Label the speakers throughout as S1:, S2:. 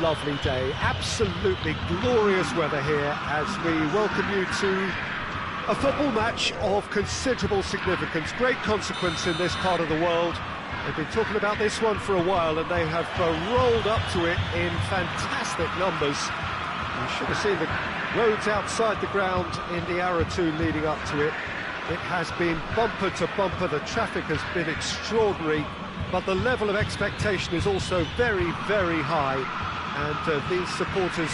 S1: lovely day, absolutely glorious weather here as we welcome you to a football match of considerable significance, great consequence in this part of the world. They've been talking about this one for a while and they have rolled up to it in fantastic numbers. You should have seen the roads outside the ground in the hour or two leading up to it. It has been bumper to bumper, the traffic has been extraordinary, but the level of expectation is also very, very high. And these supporters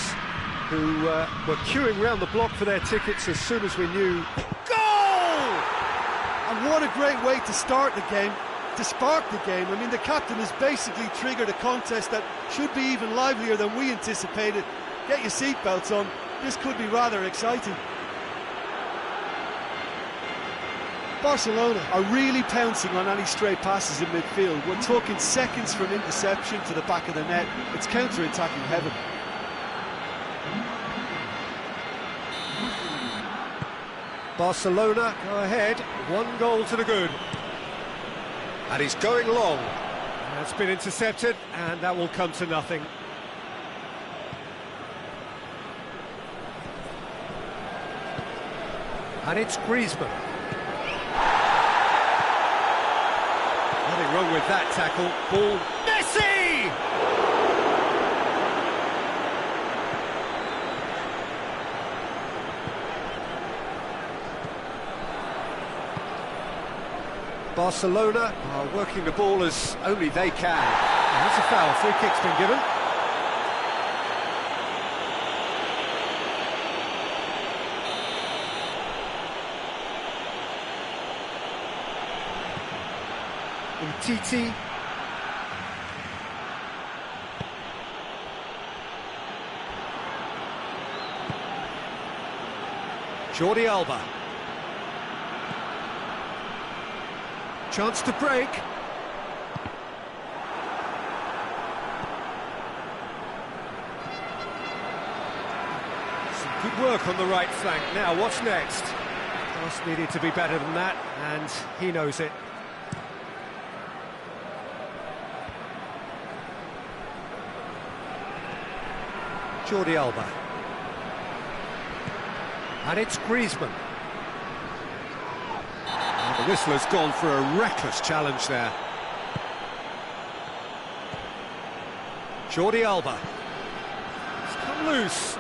S1: who were queuing round the block for their tickets as soon as we knew...
S2: Goal! And what a great way to start the game, to spark the game. I mean, the captain has basically triggered a contest that should be even livelier than we anticipated. Get your seatbelts on, this could be rather exciting. Barcelona are really pouncing on any stray passes in midfield. We're talking seconds from interception to the back of the net. It's counter-attacking heaven.
S1: Barcelona go ahead, 1 goal to the good. And he's going long. That's been intercepted, and that will come to nothing. And it's Griezmann. Nothing wrong with that tackle. Ball. Messi! Barcelona are working the ball as only they can. And that's a foul. Free kick's been given. Titi. Jordi Alba. Chance to break. Some good work on the right flank. Now, what's next? Pass needed to be better than that, and he knows it. Jordi Alba. And it's Griezmann. Oh, the whistle has gone for a reckless challenge there. Jordi Alba. It's come loose.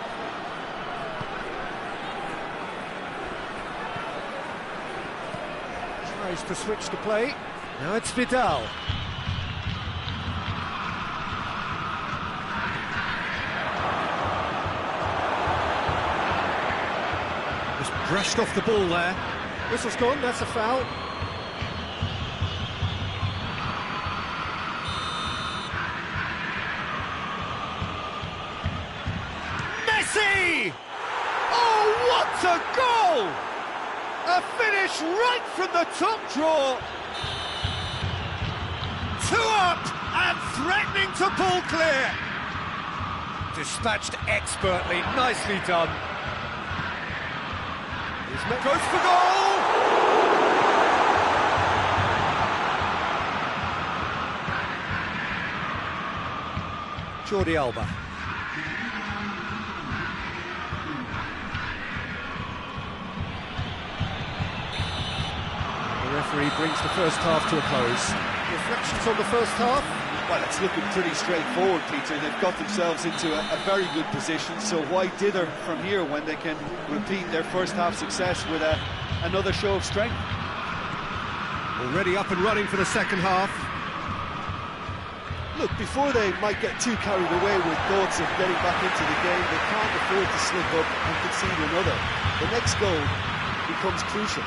S1: Tries to switch the play. Now it's Vidal. Brushed off the ball there. Whistle's gone, that's a foul. Messi! Oh, what a goal! A finish right from the top draw. 2 up and threatening to pull clear. Dispatched expertly, nicely done. Goes for goal! Jordi Alba. The referee brings the first half to a close. Reflections on the first half?
S2: Well, it's looking pretty straightforward, Peter. They've got themselves into a very good position, so why dither from here when they can repeat their first half success with another show of strength?
S1: Already up and running for the second half.
S2: Look, before they might get too carried away with thoughts of getting back into the game, they can't afford to slip up and concede another. The next goal becomes crucial.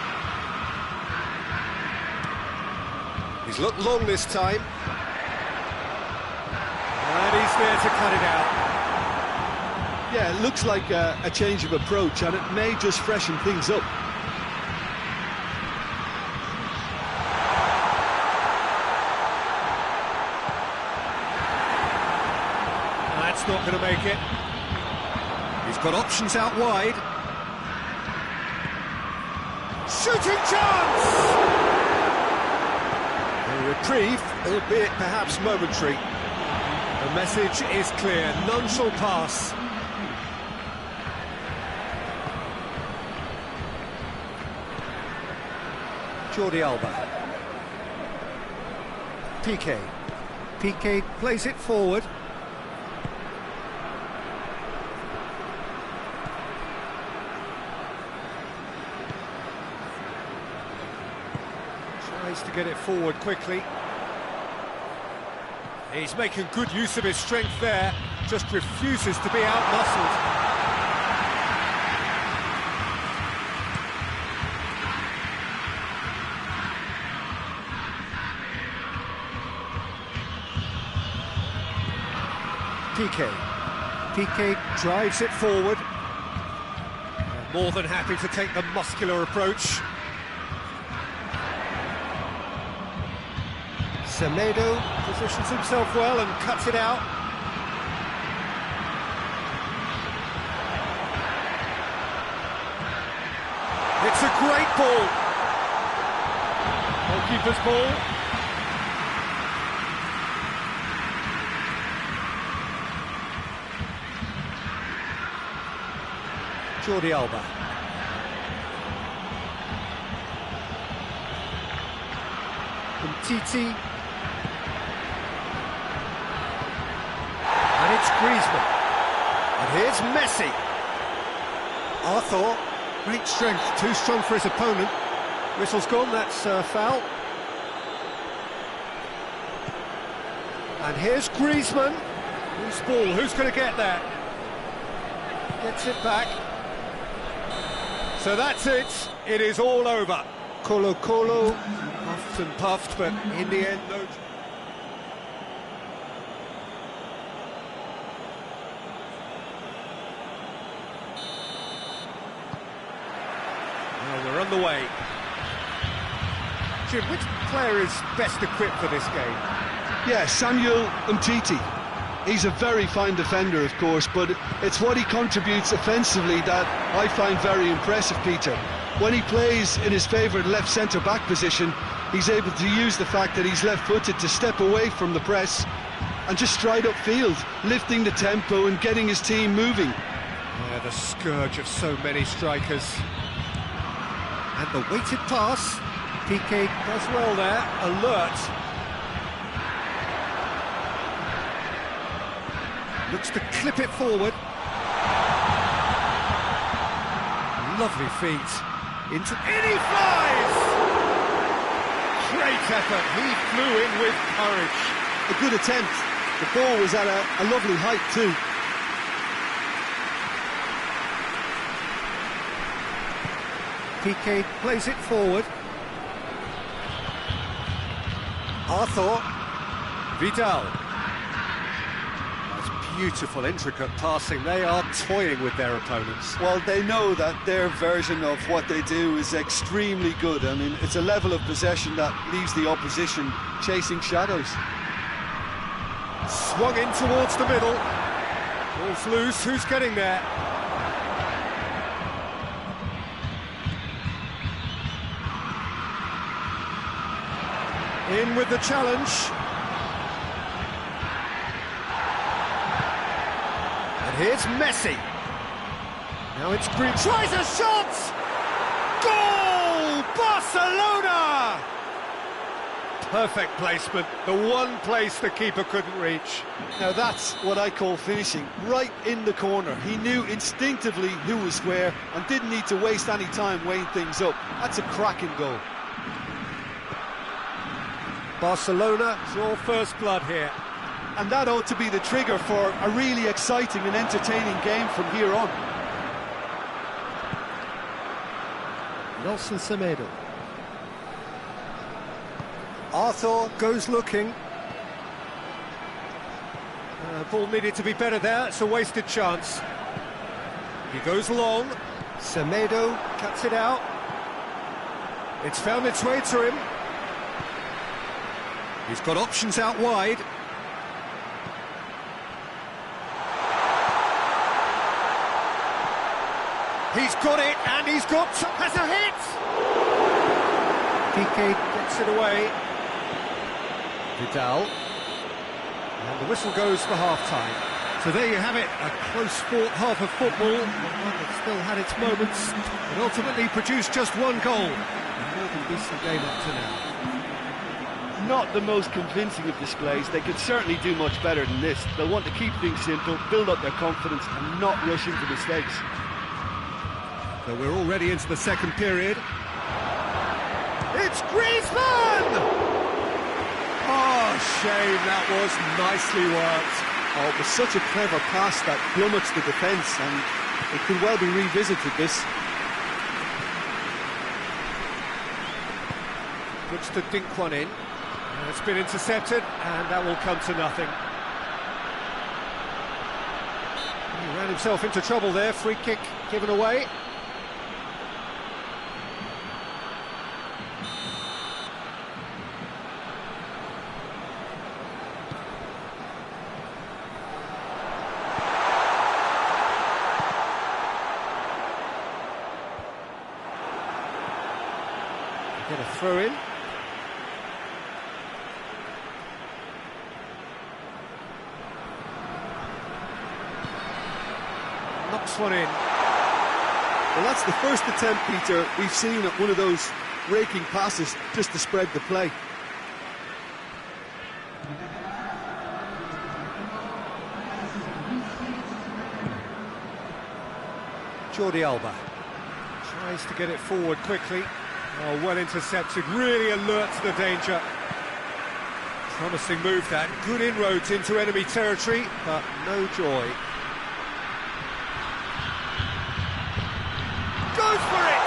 S1: He's looked long this time. And he's there to cut it out.
S2: Yeah, it looks like a change of approach, and it may just freshen things up.
S1: That's not going to make it. He's got options out wide. Shooting chance! A reprieve, albeit perhaps momentary. The message is clear, none shall pass. Jordi Alba. Piqué. Piqué plays it forward. Tries to get it forward quickly. He's making good use of his strength there, just refuses to be out-muscled. Piqué drives it forward. More than happy to take the muscular approach. Semedo positions himself well and cuts it out. It's a great ball. Goalkeeper's ball. Jordi Alba. Titi. And it's Griezmann. And here's Messi. Arthur, great strength, too strong for his opponent. Whistle's gone, that's foul. And here's Griezmann. Who's ball? Who's going to get that? Gets it back. So that's it. It is all over. Colo puffed and puffed, but in the end, no. Well, we're on the way. Jim, which player is best equipped for this game?
S2: Yeah, Samuel Umtiti. He's a very fine defender, of course, but it's what he contributes offensively that I find very impressive, Peter. When he plays in his favourite left centre-back position, he's able to use the fact that he's left-footed to step away from the press and just stride upfield, lifting the tempo and getting his team moving.
S1: Yeah, the scourge of so many strikers. And the weighted pass. Piqué does well there, alert. Looks to clip it forward. Lovely feet. In he flies! Great effort. He flew in with courage.
S2: A good attempt. The ball was at a lovely height too.
S1: Piqué plays it forward. Arthur. Vidal. Beautiful, intricate passing. They are toying with their opponents.
S2: Well, they know that their version of what they do is extremely good. I mean, it's a level of possession that leaves the opposition chasing shadows.
S1: Swung in towards the middle. Ball's loose. Who's getting there? In with the challenge. Here's Messi. Now it's Green. Tries a shot! Goal! Barcelona! Perfect placement. The one place the keeper couldn't reach.
S2: Now that's what I call finishing. Right in the corner. He knew instinctively who was where and didn't need to waste any time weighing things up. That's a cracking goal.
S1: Barcelona, it's all first blood here.
S2: And that ought to be the trigger for a really exciting and entertaining game from here on.
S1: Nelson Semedo. Arthur goes looking. Ball needed to be better there, it's a wasted chance. He goes long. Semedo cuts it out. It's found its way to him. He's got options out wide. He's got it, and has a hit! Piqué gets it away. Vidal. And the whistle goes for half-time. So there you have it, a close fought half of football, one that still had its moments, but ultimately produced just one goal. A more than decent game up to now.
S2: Not the most convincing of displays. They could certainly do much better than this. They'll want to keep things simple, build up their confidence and not rush into mistakes.
S1: So we're already into the second period. It's Griezmann! Oh, shame, that was nicely worked.
S2: Oh, it was such a clever pass that flummoxed the defence, and it could well be revisited, this.
S1: Looks to dink one in. And it's been intercepted, and that will come to nothing. He ran himself into trouble there, free kick given away. Get a throw in. Knocks one in.
S2: Well, that's the first attempt, Peter, we've seen at one of those raking passes just to spread the play.
S1: Jordi Alba tries to get it forward quickly. Oh, well intercepted, really alert to the danger. Promising move that, good inroads into enemy territory, but no joy. Goes for it!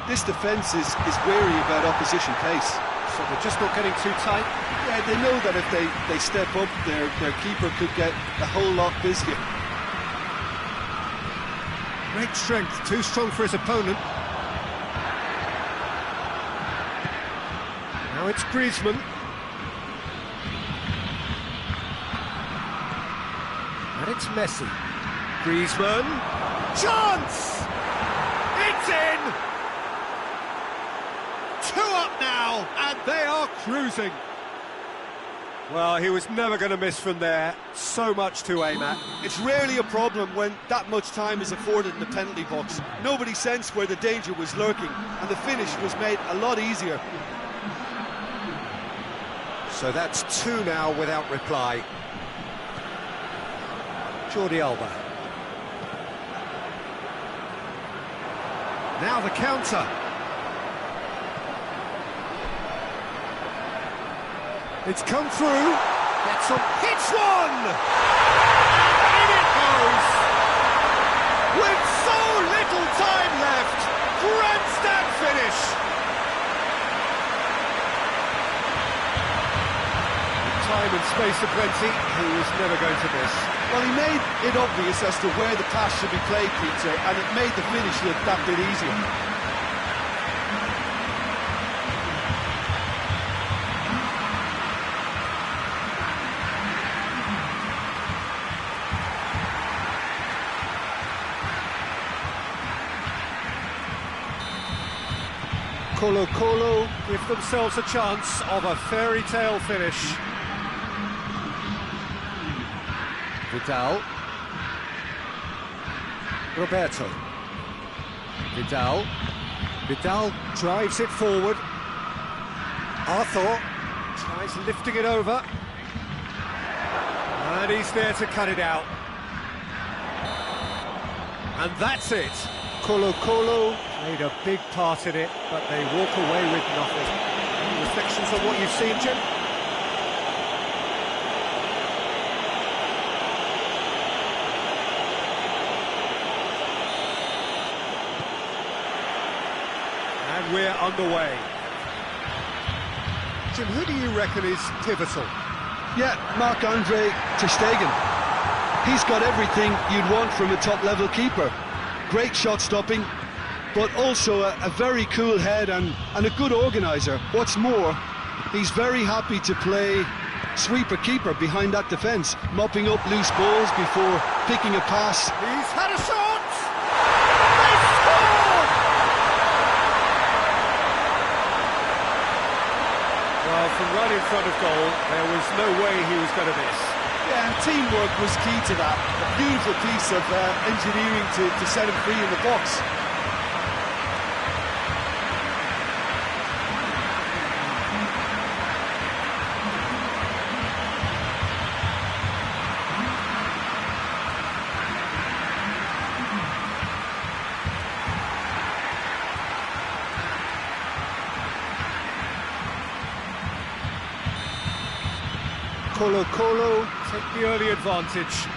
S2: This defence is wary about opposition pace.
S1: So they're just not getting too tight?
S2: Yeah, they know that if they step up, their keeper could get a whole lot busier.
S1: Great strength, too strong for his opponent. Now it's Griezmann. And it's Messi. Griezmann. Chance! It's in! 2 up now, and they are cruising. Well, he was never going to miss from there. So much to aim at.
S2: It's rarely a problem when that much time is afforded in the penalty box. Nobody sensed where the danger was lurking, and the finish was made a lot easier.
S1: So that's 2 now without reply. Jordi Alba. Now the counter. It's come through, gets on, hits one! In it goes! With so little time left, grandstand finish! Time and space aplenty, he was never going to miss.
S2: Well, he made it obvious as to where the pass should be played, Peter, and it made the finish look that bit easier.
S1: Colo give themselves a chance of a fairy tale finish. Vidal. Roberto. Vidal. Vidal drives it forward. Arthur tries lifting it over. And he's there to cut it out. And that's it. Colo played a big part in it, but they walk away with nothing. Any reflections on what you've seen, Jim? And we're underway. Jim, who do you reckon is pivotal?
S2: Yeah, Marc-Andre ter Stegen. He's got everything you'd want from a top-level keeper. Great shot stopping, but also a very cool head and a good organiser. What's more, he's very happy to play sweeper keeper behind that defence, mopping up loose balls before picking a pass.
S1: He's had a shot! They scored! Well, from right in front of goal, there was no way he was going to miss.
S2: Yeah, and teamwork was key to that. A beautiful piece of engineering to set him free in the box.
S1: Colo take the early advantage.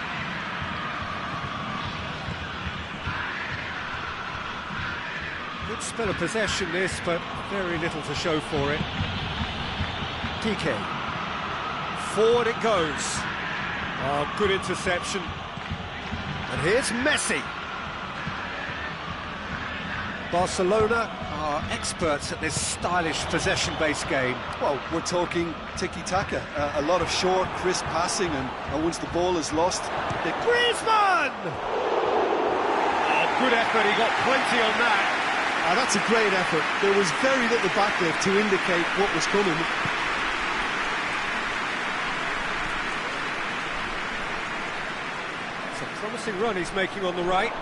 S1: Good spell of possession this, but very little to show for it. PK. Forward it goes. Oh, good interception. And here's Messi. Barcelona are experts at this stylish possession-based game.
S2: Well, we're talking tiki-taka, a lot of short, crisp passing, and once the ball is lost...
S1: Griezmann! Oh, good effort, he got plenty on that.
S2: That's a great effort. There was very little backlift to indicate what was coming.
S1: It's a promising run he's making on the right.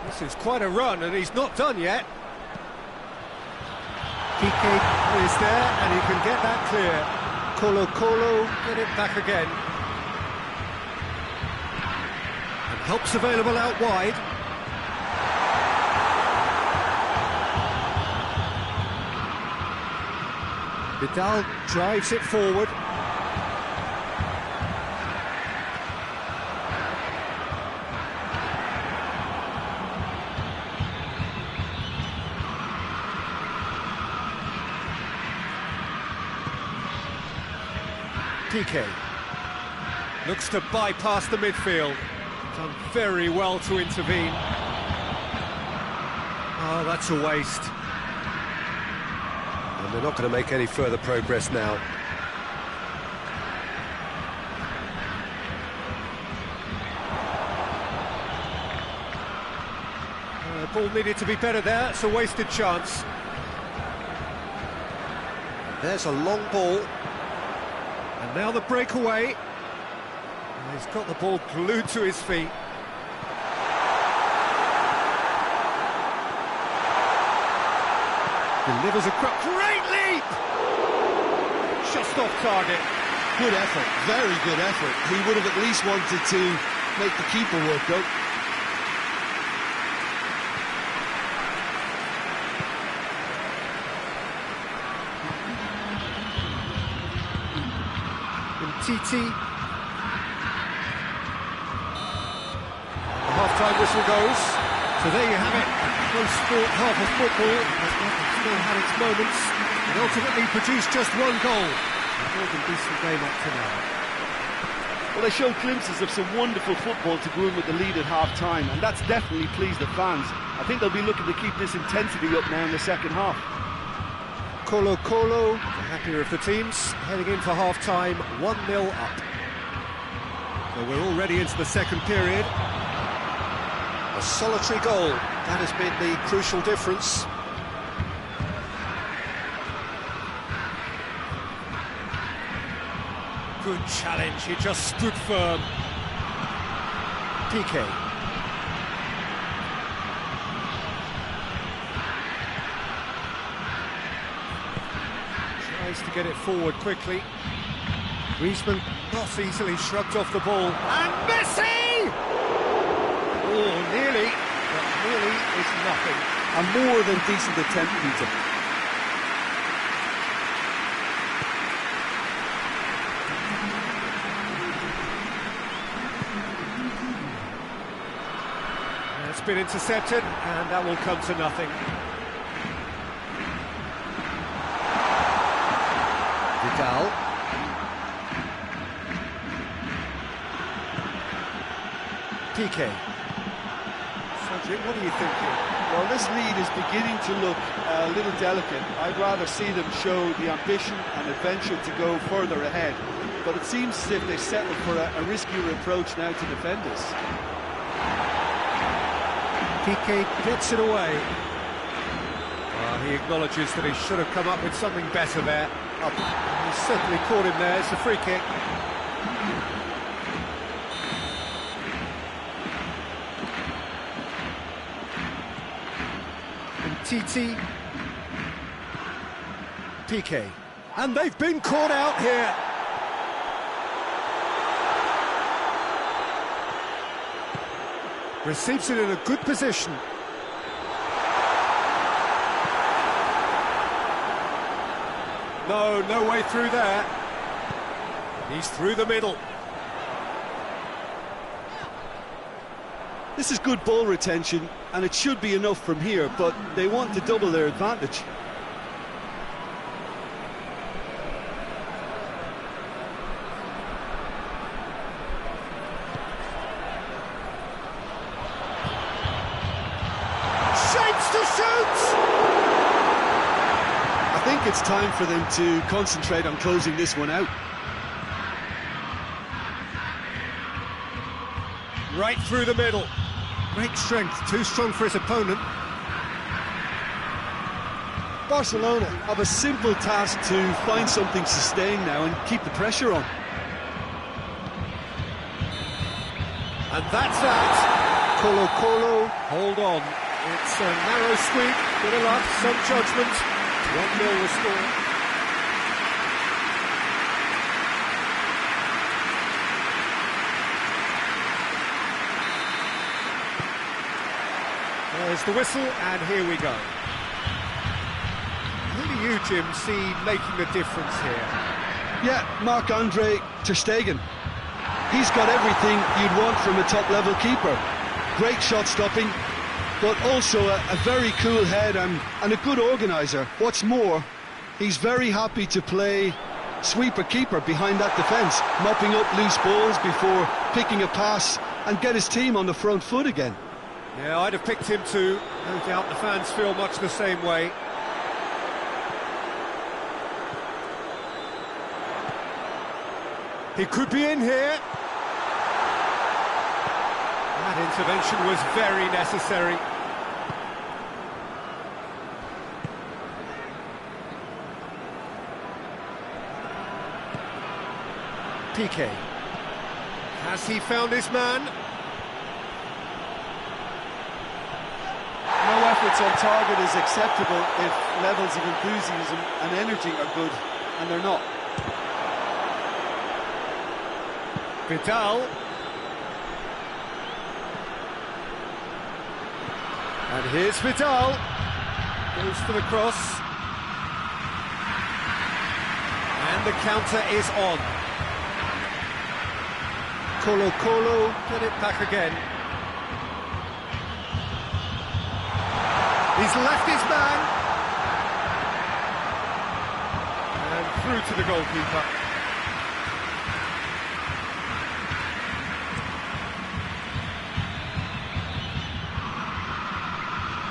S1: This is quite a run, and he's not done yet. Piqué is there, and he can get that clear. Colo get it back again. And help's available out wide. Vidal drives it forward. PK looks to bypass the midfield. Done very well to intervene. Oh, that's a waste. And they're not going to make any further progress now. The ball needed to be better there. It's a wasted chance. There's a long ball. And now the breakaway. He's got the ball glued to his feet. Delivers a great leap! Just off target.
S2: Good effort, very good effort. He would have at least wanted to make the keeper work out.
S1: TT. The half-time whistle goes. So there you have it. Close sport, half of football, but still had its moments, and ultimately produced just one goal. A more than decent game up to now.
S2: Well, they showed glimpses of some wonderful football to go in with the lead at half-time, and that's definitely pleased the fans. I think they'll be looking to keep this intensity up now in the second half.
S1: Colo, the happier of the teams, heading in for half-time, 1-0 up. So we're already into the second period. A solitary goal, that has been the crucial difference. Good challenge, he just stood firm. PK. Tries to get it forward quickly. Griezmann not easily shrugged off the ball. And Messi! Oh, nearly, but nearly is nothing.
S2: A more than decent attempt, Peter.
S1: It's been intercepted, and that will come to nothing. Vidal. PK. Cedric, what are you thinking?
S2: Well, this lead is beginning to look a little delicate. I'd rather see them show the ambition and adventure to go further ahead. But it seems as if they settled for a riskier approach now to defend us.
S1: Piqué gets it away. He acknowledges that he should have come up with something better there. He's certainly caught him there. It's a free kick. Titi, Piqué, and they've been caught out here. Receives it in a good position. No way through there. He's through the middle.
S2: This is good ball retention, and it should be enough from here, but they want to double their advantage.
S1: Shapes to shoot!
S2: I think it's time for them to concentrate on closing this one out.
S1: Right through the middle. Great strength, too strong for his opponent.
S2: Barcelona have a simple task to find something sustained now and keep the pressure on.
S1: And that's that. Colo, hold on. It's a narrow squeak, bit of luck, some judgment. 1-0 the score. There's the whistle, and here we go. Who do you, Jim, see making the difference here?
S2: Yeah, Marc-Andre ter Stegen. He's got everything you'd want from a top-level keeper. Great shot-stopping, but also a very cool head and a good organiser. What's more, he's very happy to play sweeper-keeper behind that defence, mopping up loose balls before picking a pass and get his team on the front foot again.
S1: Yeah, I'd have picked him too. No doubt the fans feel much the same way. He could be in here. That intervention was very necessary. Piqué. Has he found his man?
S2: No efforts on target is acceptable if levels of enthusiasm and energy are good, and they're not.
S1: Vidal. And here's Vidal. Goes for the cross. And the counter is on. Colo, get it back again. He's left his man. And through to the goalkeeper.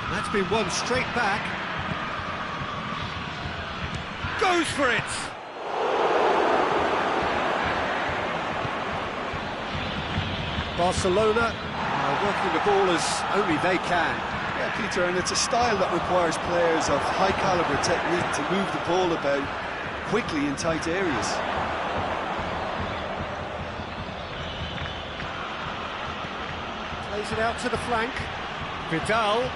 S1: And that's been won straight back. Goes for it. Barcelona are working the ball as only they can.
S2: Yeah, Peter, and it's a style that requires players of high-caliber technique to move the ball about quickly in tight areas.
S1: Plays it out to the flank. Vidal.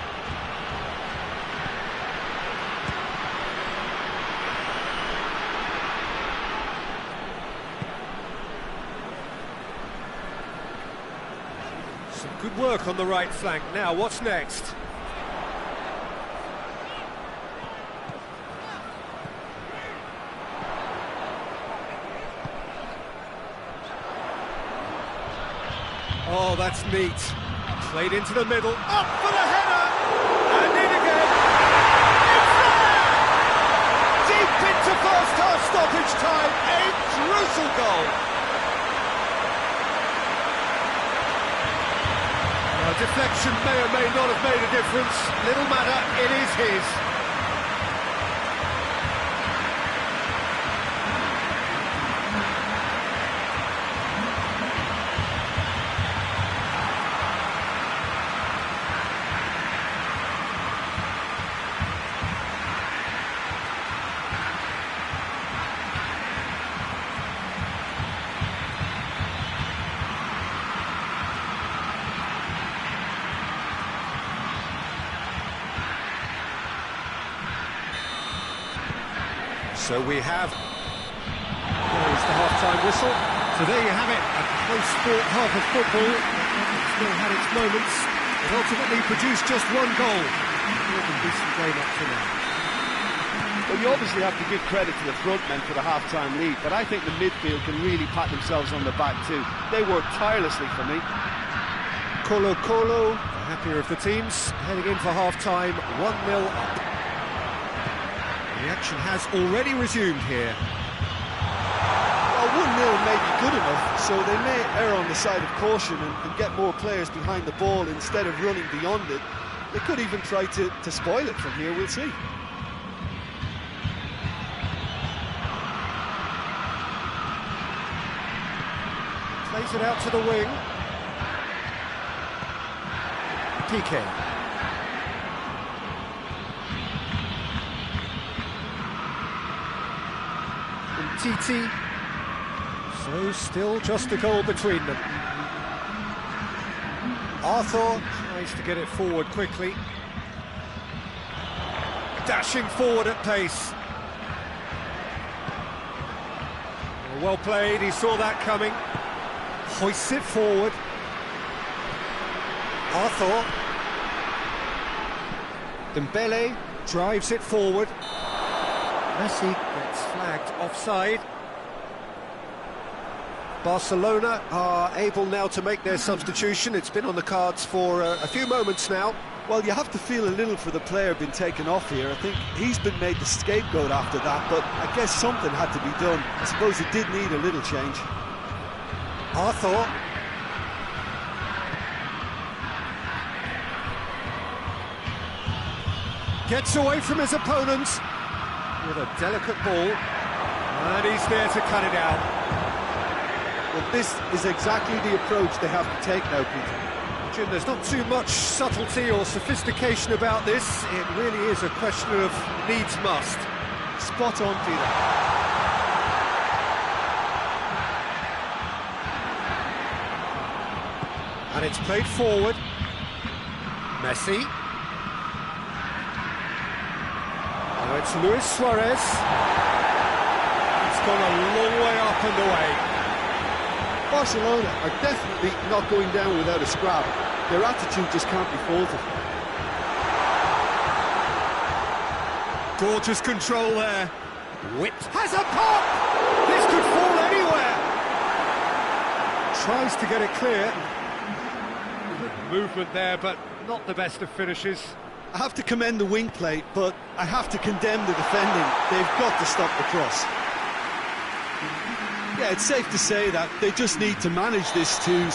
S1: Some good work on the right flank. Now, what's next? Oh, that's neat. Played into the middle, up for the header! And in again! It's there! Deep into first-half stoppage time, a crucial goal! Now, deflection may or may not have made a difference. Little matter, it is his. So we have, there's the half-time whistle. So there you have it, a close-fought half of football. It still had its moments. It ultimately produced just one goal. A decent game up to now.
S3: Well, you obviously have to give credit to the front men for the half-time lead, but I think the midfield can really pat themselves on the back too. They worked tirelessly for me.
S1: Colo, the happier of the teams, heading in for half-time, 1-0 up. The action has already resumed here.
S2: Well, 1-0 may be good enough, so they may err on the side of caution and get more players behind the ball instead of running beyond it. They could even try to spoil it from here, we'll see.
S1: Plays it out to the wing. PK. TT, so still just a goal between them. Arthur tries to get it forward quickly. Dashing forward at pace. Well played, he saw that coming. Hoists it forward. Arthur. Dembele drives it forward. Messi gets flagged offside. Barcelona are able now to make their substitution. It's been on the cards for a few moments now.
S2: Well, you have to feel a little for the player being taken off here. I think he's been made the scapegoat after that, but I guess something had to be done. I suppose it did need a little change.
S1: Arthur. Gets away from his opponents with a delicate ball, and he's there to cut it out.
S2: Well, this is exactly the approach they have to take now, Peter.
S1: Jim, there's not too much subtlety or sophistication about this. It really is a question of needs must.
S2: Spot on, Peter.
S1: And it's played forward. Messi. Oh, it's Luis Suarez. It's gone a long way up and away.
S3: Barcelona are definitely not going down without a scrap. Their attitude just can't be faulted.
S1: Gorgeous control there. Whipped. Has a pop! This could fall anywhere. Tries to get it clear. Good movement there, but not the best of finishes.
S2: I have to commend the wing play, but I have to condemn the defending. They've got to stop the cross. Yeah, it's safe to say that they just need to manage this to